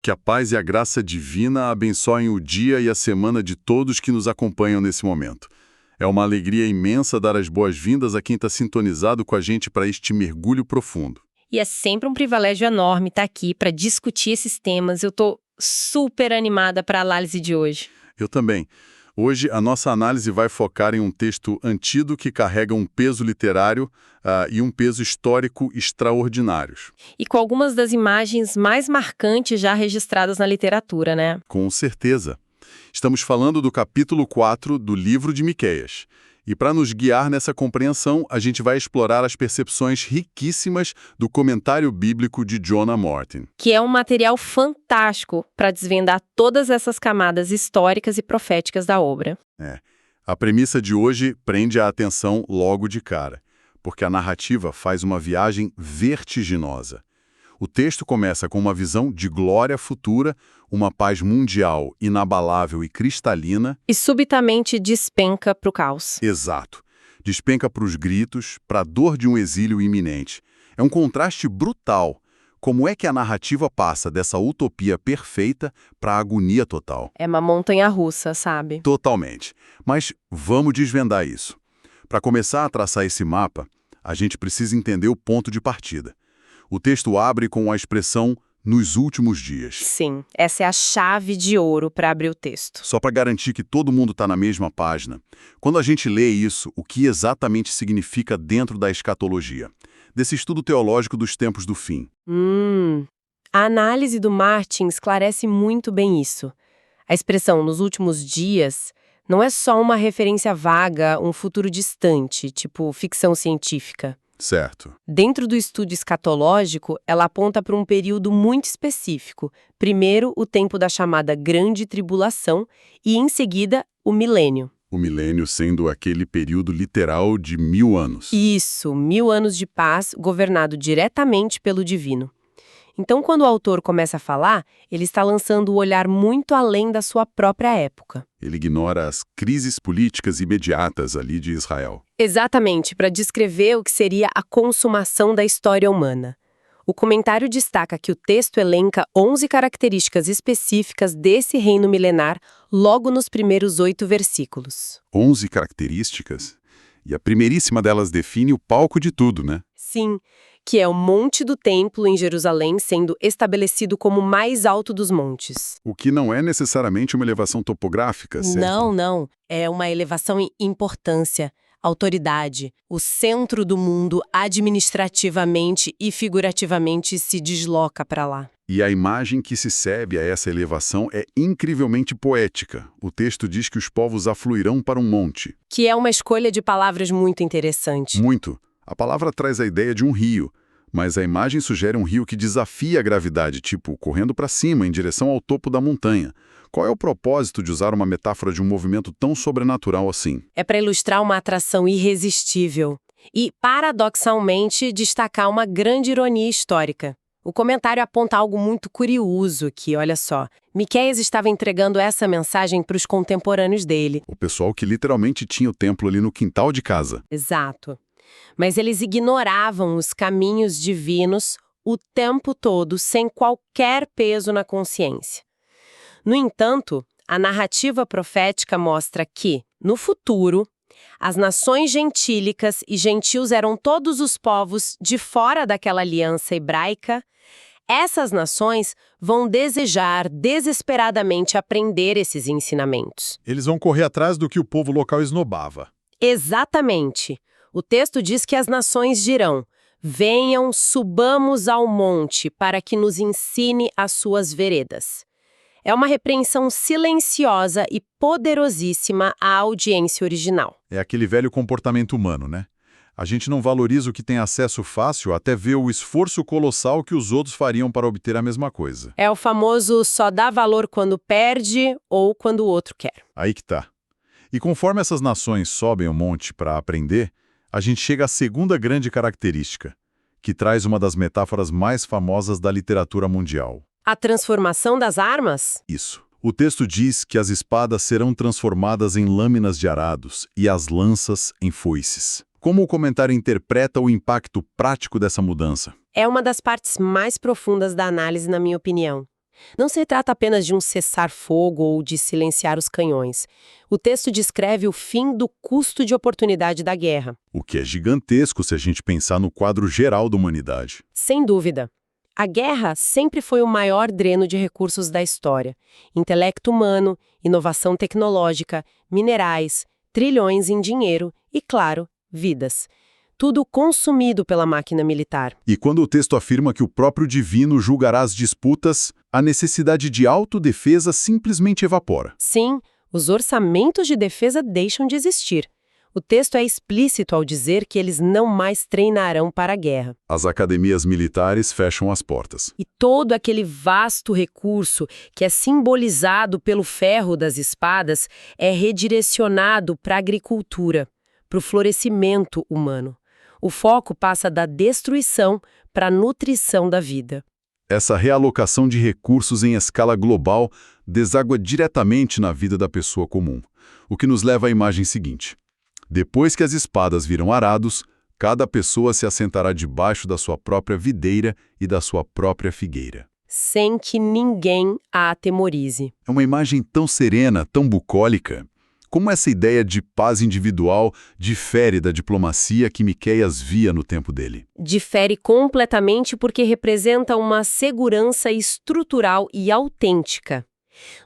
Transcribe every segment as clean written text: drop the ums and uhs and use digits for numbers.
Que a paz e a graça divina abençoem o dia e a semana de todos que nos acompanham nesse momento. É uma alegria imensa dar as boas-vindas a quem está sintonizado com a gente para este mergulho profundo. E é sempre um privilégio enorme estar aqui para discutir esses temas. Eu estou super animada para a análise de hoje. Eu também. Hoje, a nossa análise vai focar em um texto antigo que carrega um peso literário e um peso histórico extraordinários. E com algumas das imagens mais marcantes já registradas na literatura, né? Com certeza. Estamos falando do capítulo 4 do livro de Miqueias. E para nos guiar nessa compreensão, a gente vai explorar as percepções riquíssimas do comentário bíblico de Jonah Morton. Que é um material fantástico para desvendar todas essas camadas históricas e proféticas da obra. A premissa de hoje prende a atenção logo de cara, porque a narrativa faz uma viagem vertiginosa. O texto começa com uma visão de glória futura, uma paz mundial inabalável e cristalina. E subitamente despenca para o caos. Exato. Despenca para os gritos, para a dor de um exílio iminente. É um contraste brutal. Como é que a narrativa passa dessa utopia perfeita para a agonia total? É uma montanha-russa, sabe? Totalmente. Mas vamos desvendar isso. Para começar a traçar esse mapa, a gente precisa entender o ponto de partida. O texto abre com a expressão "nos últimos dias". Sim, essa é a chave de ouro para abrir o texto. Só para garantir que todo mundo está na mesma página. Quando a gente lê isso, o que exatamente significa dentro da escatologia? Desse estudo teológico dos tempos do fim. A análise do Martin esclarece muito bem isso. A expressão "nos últimos dias" não é só uma referência vaga, um futuro distante, tipo ficção científica. Certo. Dentro do estudo escatológico, ela aponta para um período muito específico. Primeiro, o tempo da chamada Grande Tribulação e, em seguida, o milênio. O milênio sendo aquele período literal de 1000 anos. Isso, 1000 anos de paz, governado diretamente pelo divino. Então, quando o autor começa a falar, ele está lançando o olhar muito além da sua própria época. Ele ignora as crises políticas imediatas ali de Israel. Exatamente, para descrever o que seria a consumação da história humana. O comentário destaca que o texto elenca 11 características específicas desse reino milenar logo nos primeiros 8 versículos. 11 características? E a primeiríssima delas define o palco de tudo, né? Sim, que é o Monte do Templo em Jerusalém sendo estabelecido como o mais alto dos montes. O que não é necessariamente uma elevação topográfica, certo? Não. É uma elevação em importância, autoridade. O centro do mundo administrativamente e figurativamente se desloca para lá. E a imagem que se segue a essa elevação é incrivelmente poética. O texto diz que os povos afluirão para um monte. Que é uma escolha de palavras muito interessante. Muito. A palavra traz a ideia de um rio, mas a imagem sugere um rio que desafia a gravidade, tipo, correndo para cima, em direção ao topo da montanha. Qual é o propósito de usar uma metáfora de um movimento tão sobrenatural assim? É para ilustrar uma atração irresistível e, paradoxalmente, destacar uma grande ironia histórica. O comentário aponta algo muito curioso aqui, olha só. Miqueias estava entregando essa mensagem para os contemporâneos dele. O pessoal que literalmente tinha o templo ali no quintal de casa. Exato. Mas eles ignoravam os caminhos divinos o tempo todo, sem qualquer peso na consciência. No entanto, a narrativa profética mostra que, no futuro, as nações gentílicas e gentios eram todos os povos de fora daquela aliança hebraica. Essas nações vão desejar desesperadamente aprender esses ensinamentos. Eles vão correr atrás do que o povo local esnobava. Exatamente. O texto diz que as nações dirão: venham, subamos ao monte para que nos ensine as suas veredas. É uma repreensão silenciosa e poderosíssima à audiência original. É aquele velho comportamento humano, né? A gente não valoriza o que tem acesso fácil até ver o esforço colossal que os outros fariam para obter a mesma coisa. É o famoso só dá valor quando perde ou quando o outro quer. Aí que tá. E conforme essas nações sobem o monte para aprender, a gente chega à segunda grande característica, que traz uma das metáforas mais famosas da literatura mundial. A transformação das armas? Isso. O texto diz que as espadas serão transformadas em lâminas de arados e as lanças em foices. Como o comentário interpreta o impacto prático dessa mudança? É uma das partes mais profundas da análise, na minha opinião. Não se trata apenas de um cessar-fogo ou de silenciar os canhões. O texto descreve o fim do custo de oportunidade da guerra. O que é gigantesco se a gente pensar no quadro geral da humanidade. Sem dúvida. A guerra sempre foi o maior dreno de recursos da história. Intelecto humano, inovação tecnológica, minerais, trilhões em dinheiro e, claro, vidas. Tudo consumido pela máquina militar. E quando o texto afirma que o próprio divino julgará as disputas, a necessidade de autodefesa simplesmente evapora. Sim, os orçamentos de defesa deixam de existir. O texto é explícito ao dizer que eles não mais treinarão para a guerra. As academias militares fecham as portas. E todo aquele vasto recurso que é simbolizado pelo ferro das espadas é redirecionado para a agricultura, para o florescimento humano. O foco passa da destruição para a nutrição da vida. Essa realocação de recursos em escala global deságua diretamente na vida da pessoa comum, o que nos leva à imagem seguinte. Depois que as espadas viram arados, cada pessoa se assentará debaixo da sua própria videira e da sua própria figueira. Sem que ninguém a atemorize. É uma imagem tão serena, tão bucólica. Como essa ideia de paz individual difere da diplomacia que Miqueias via no tempo dele? Difere completamente porque representa uma segurança estrutural e autêntica.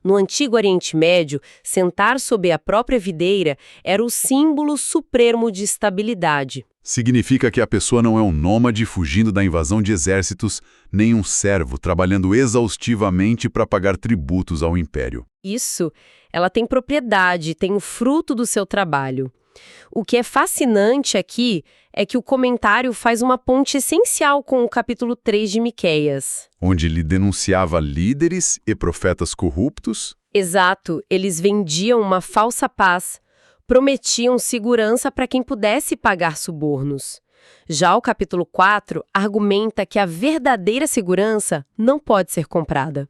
No Antigo Oriente Médio, sentar sob a própria videira era o símbolo supremo de estabilidade. Significa que a pessoa não é um nômade fugindo da invasão de exércitos, nem um servo trabalhando exaustivamente para pagar tributos ao império. Isso, ela tem propriedade, tem o fruto do seu trabalho. O que é fascinante aqui é que o comentário faz uma ponte essencial com o capítulo 3 de Miqueias. Onde ele denunciava líderes e profetas corruptos. Exato, eles vendiam uma falsa paz, prometiam segurança para quem pudesse pagar subornos. Já o capítulo 4 argumenta que a verdadeira segurança não pode ser comprada.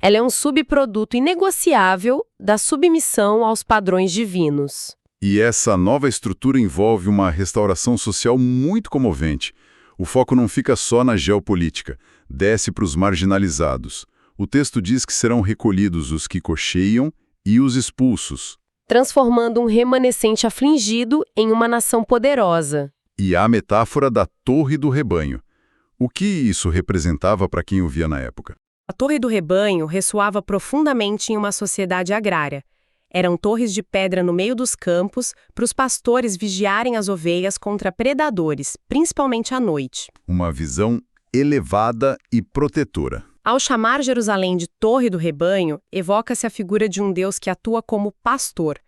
Ela é um subproduto inegociável da submissão aos padrões divinos. E essa nova estrutura envolve uma restauração social muito comovente. O foco não fica só na geopolítica, desce para os marginalizados. O texto diz que serão recolhidos os que cocheiam e os expulsos, transformando um remanescente afligido em uma nação poderosa. E há a metáfora da Torre do Rebanho. O que isso representava para quem o via na época? A Torre do Rebanho ressoava profundamente em uma sociedade agrária. Eram torres de pedra no meio dos campos para os pastores vigiarem as ovelhas contra predadores, principalmente à noite. Uma visão elevada e protetora. Ao chamar Jerusalém de Torre do Rebanho, evoca-se a figura de um Deus que atua como pastor.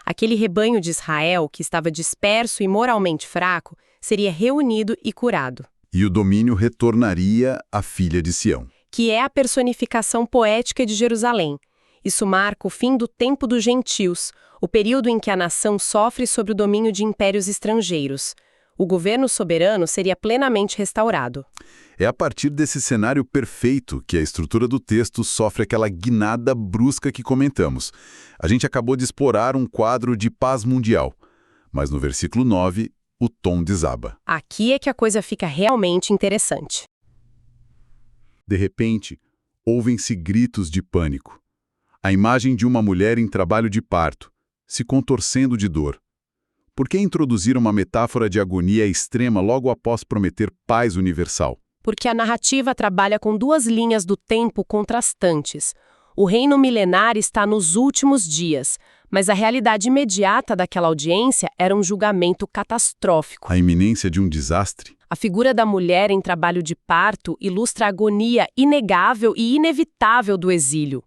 Aquele rebanho de Israel, que estava disperso e moralmente fraco, seria reunido e curado. E o domínio retornaria à filha de Sião, que é a personificação poética de Jerusalém. Isso marca o fim do tempo dos gentios, o período em que a nação sofre sob o domínio de impérios estrangeiros. O governo soberano seria plenamente restaurado. É a partir desse cenário perfeito que a estrutura do texto sofre aquela guinada brusca que comentamos. A gente acabou de explorar um quadro de paz mundial, mas no versículo 9, o tom desaba. Aqui é que a coisa fica realmente interessante. De repente, ouvem-se gritos de pânico. A imagem de uma mulher em trabalho de parto, se contorcendo de dor. Por que introduzir uma metáfora de agonia extrema logo após prometer paz universal? Porque a narrativa trabalha com duas linhas do tempo contrastantes. O reino milenar está nos últimos dias, mas a realidade imediata daquela audiência era um julgamento catastrófico. A iminência de um desastre. A figura da mulher em trabalho de parto ilustra a agonia inegável e inevitável do exílio.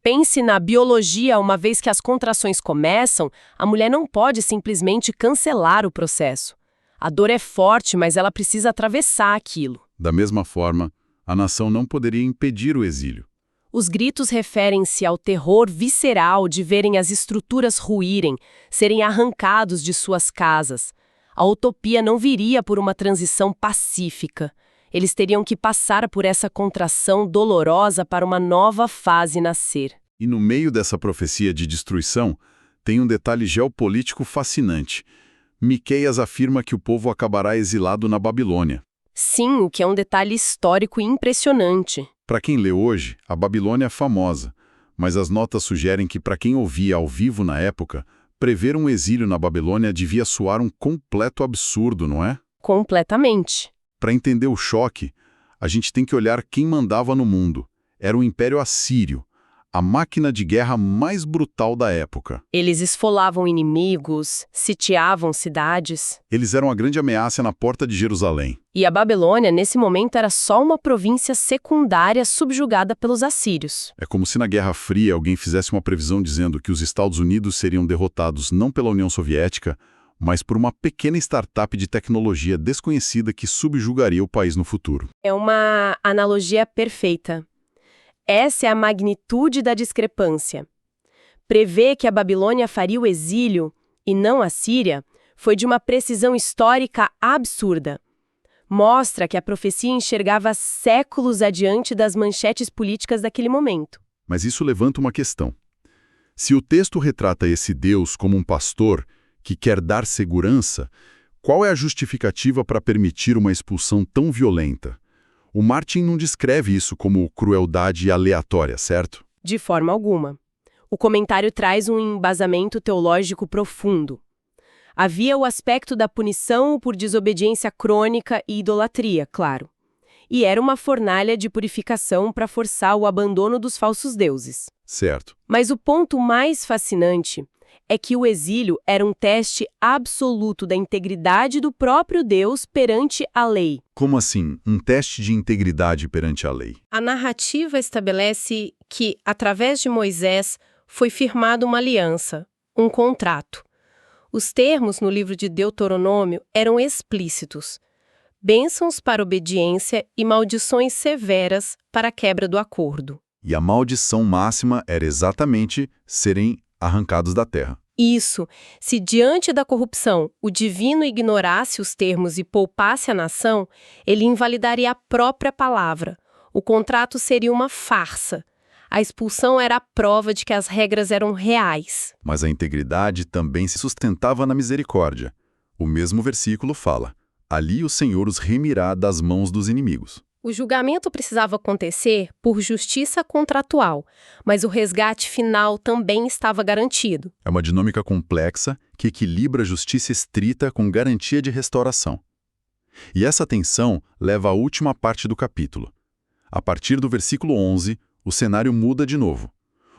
Pense na biologia, uma vez que as contrações começam, a mulher não pode simplesmente cancelar o processo. A dor é forte, mas ela precisa atravessar aquilo. Da mesma forma, a nação não poderia impedir o exílio. Os gritos referem-se ao terror visceral de verem as estruturas ruírem, serem arrancados de suas casas. A utopia não viria por uma transição pacífica. Eles teriam que passar por essa contração dolorosa para uma nova fase nascer. E no meio dessa profecia de destruição, tem um detalhe geopolítico fascinante. Miqueias afirma que o povo acabará exilado na Babilônia. Sim, o que é um detalhe histórico impressionante. Para quem lê hoje, a Babilônia é famosa, mas as notas sugerem que para quem ouvia ao vivo na época, prever um exílio na Babilônia devia soar um completo absurdo, não é? Completamente. Para entender o choque, a gente tem que olhar quem mandava no mundo. Era o Império Assírio, a máquina de guerra mais brutal da época. Eles esfolavam inimigos, sitiavam cidades. Eles eram a grande ameaça na porta de Jerusalém. E a Babilônia, nesse momento, era só uma província secundária subjugada pelos assírios. É como se na Guerra Fria alguém fizesse uma previsão dizendo que os Estados Unidos seriam derrotados não pela União Soviética, mas por uma pequena startup de tecnologia desconhecida que subjugaria o país no futuro. É uma analogia perfeita. Essa é a magnitude da discrepância. Prever que a Babilônia faria o exílio, e não a Síria, foi de uma precisão histórica absurda. Mostra que a profecia enxergava séculos adiante das manchetes políticas daquele momento. Mas isso levanta uma questão. Se o texto retrata esse Deus como um pastor que quer dar segurança, qual é a justificativa para permitir uma expulsão tão violenta? O Martin não descreve isso como crueldade aleatória, certo? De forma alguma. O comentário traz um embasamento teológico profundo. Havia o aspecto da punição por desobediência crônica e idolatria, claro. E era uma fornalha de purificação para forçar o abandono dos falsos deuses. Certo. Mas o ponto mais fascinante é que o exílio era um teste absoluto da integridade do próprio Deus perante a lei. Como assim, um teste de integridade perante a lei? A narrativa estabelece que, através de Moisés, foi firmada uma aliança, um contrato. Os termos no livro de Deuteronômio eram explícitos. Bênçãos para obediência e maldições severas para a quebra do acordo. E a maldição máxima era exatamente serem arrancados da terra. Isso, se diante da corrupção o divino ignorasse os termos e poupasse a nação, ele invalidaria a própria palavra. O contrato seria uma farsa. A expulsão era a prova de que as regras eram reais. Mas a integridade também se sustentava na misericórdia. O mesmo versículo fala: ali o Senhor os remirá das mãos dos inimigos. O julgamento precisava acontecer por justiça contratual, mas o resgate final também estava garantido. É uma dinâmica complexa que equilibra a justiça estrita com garantia de restauração. E essa tensão leva à última parte do capítulo. A partir do versículo 11, o cenário muda de novo.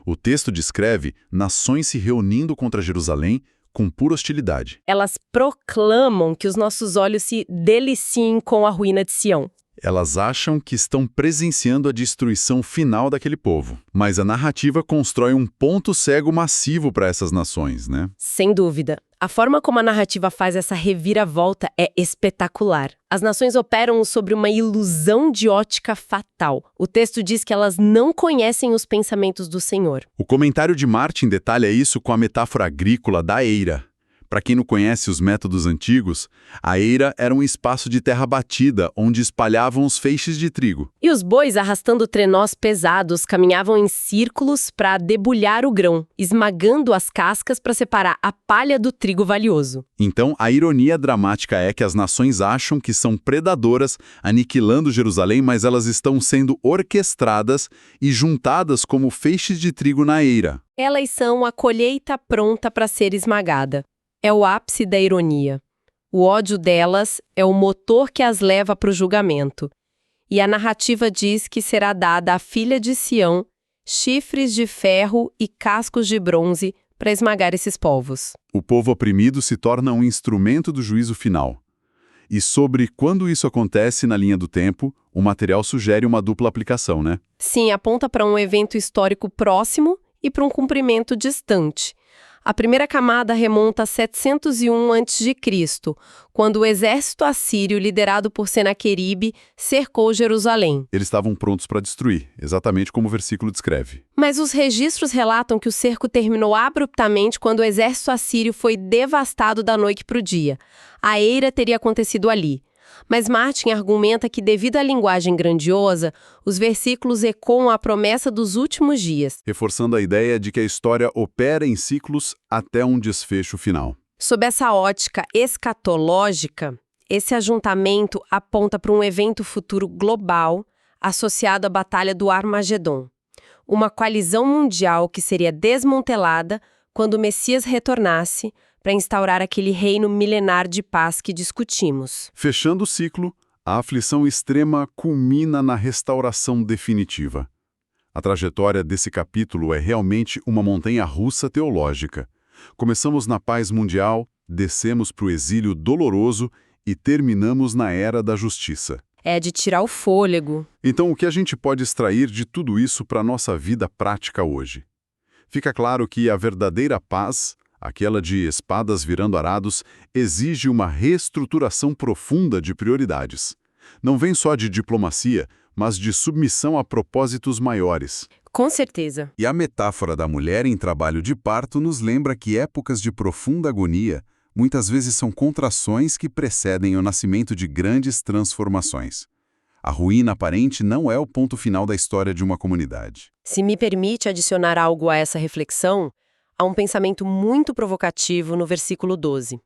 O texto descreve nações se reunindo contra Jerusalém com pura hostilidade. Elas proclamam que os nossos olhos se deliciem com a ruína de Sião. Elas acham que estão presenciando a destruição final daquele povo. Mas a narrativa constrói um ponto cego massivo para essas nações, né? Sem dúvida. A forma como a narrativa faz essa reviravolta é espetacular. As nações operam sobre uma ilusão de ótica fatal. O texto diz que elas não conhecem os pensamentos do Senhor. O comentário de Martin detalha isso com a metáfora agrícola da eira. Para quem não conhece os métodos antigos, a eira era um espaço de terra batida onde espalhavam os feixes de trigo. E os bois, arrastando trenós pesados, caminhavam em círculos para debulhar o grão, esmagando as cascas para separar a palha do trigo valioso. Então, a ironia dramática é que as nações acham que são predadoras, aniquilando Jerusalém, mas elas estão sendo orquestradas e juntadas como feixes de trigo na eira. Elas são a colheita pronta para ser esmagada. É o ápice da ironia. O ódio delas é o motor que as leva para o julgamento. E a narrativa diz que será dada à filha de Sião chifres de ferro e cascos de bronze para esmagar esses povos. O povo oprimido se torna um instrumento do juízo final. E sobre quando isso acontece na linha do tempo, o material sugere uma dupla aplicação, né? Sim, aponta para um evento histórico próximo e para um cumprimento distante. A primeira camada remonta a 701 a.C., quando o exército assírio, liderado por Senaqueribe, cercou Jerusalém. Eles estavam prontos para destruir, exatamente como o versículo descreve. Mas os registros relatam que o cerco terminou abruptamente quando o exército assírio foi devastado da noite para o dia. A eira teria acontecido ali. Mas Martin argumenta que, devido à linguagem grandiosa, os versículos ecoam a promessa dos últimos dias, reforçando a ideia de que a história opera em ciclos até um desfecho final. Sob essa ótica escatológica, esse ajuntamento aponta para um evento futuro global, associado à Batalha do Armagedon, uma coalizão mundial que seria desmantelada quando o Messias retornasse para instaurar aquele reino milenar de paz que discutimos. Fechando o ciclo, a aflição extrema culmina na restauração definitiva. A trajetória desse capítulo é realmente uma montanha-russa teológica. Começamos na paz mundial, descemos para o exílio doloroso e terminamos na era da justiça. É de tirar o fôlego. Então, o que a gente pode extrair de tudo isso para a nossa vida prática hoje? Fica claro que a verdadeira paz, aquela de espadas virando arados, exige uma reestruturação profunda de prioridades. Não vem só de diplomacia, mas de submissão a propósitos maiores. Com certeza. E a metáfora da mulher em trabalho de parto nos lembra que épocas de profunda agonia muitas vezes são contrações que precedem o nascimento de grandes transformações. A ruína aparente não é o ponto final da história de uma comunidade. Se me permite adicionar algo a essa reflexão, há um pensamento muito provocativo no versículo 12.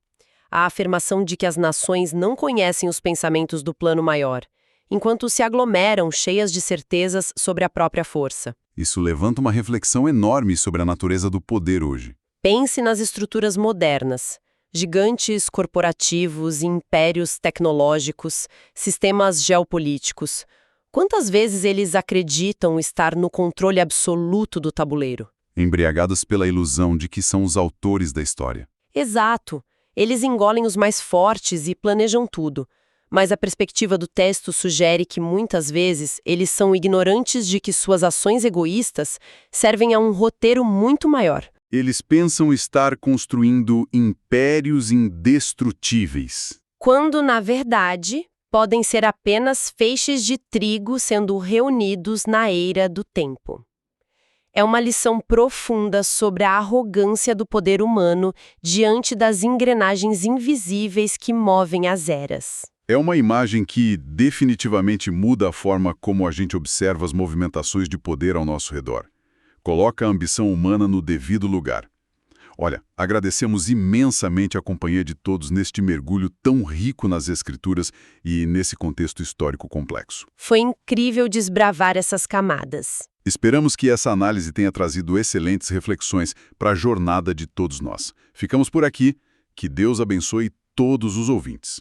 A afirmação de que as nações não conhecem os pensamentos do plano maior, enquanto se aglomeram cheias de certezas sobre a própria força. Isso levanta uma reflexão enorme sobre a natureza do poder hoje. Pense nas estruturas modernas. Gigantes corporativos, impérios tecnológicos, sistemas geopolíticos. Quantas vezes eles acreditam estar no controle absoluto do tabuleiro? Embriagados pela ilusão de que são os autores da história. Exato. Eles engolem os mais fortes e planejam tudo. Mas a perspectiva do texto sugere que, muitas vezes, eles são ignorantes de que suas ações egoístas servem a um roteiro muito maior. Eles pensam estar construindo impérios indestrutíveis. Quando, na verdade, podem ser apenas feixes de trigo sendo reunidos na eira do tempo. É uma lição profunda sobre a arrogância do poder humano diante das engrenagens invisíveis que movem as eras. É uma imagem que definitivamente muda a forma como a gente observa as movimentações de poder ao nosso redor. Coloca a ambição humana no devido lugar. Olha, agradecemos imensamente a companhia de todos neste mergulho tão rico nas Escrituras e nesse contexto histórico complexo. Foi incrível desbravar essas camadas. Esperamos que essa análise tenha trazido excelentes reflexões para a jornada de todos nós. Ficamos por aqui. Que Deus abençoe todos os ouvintes.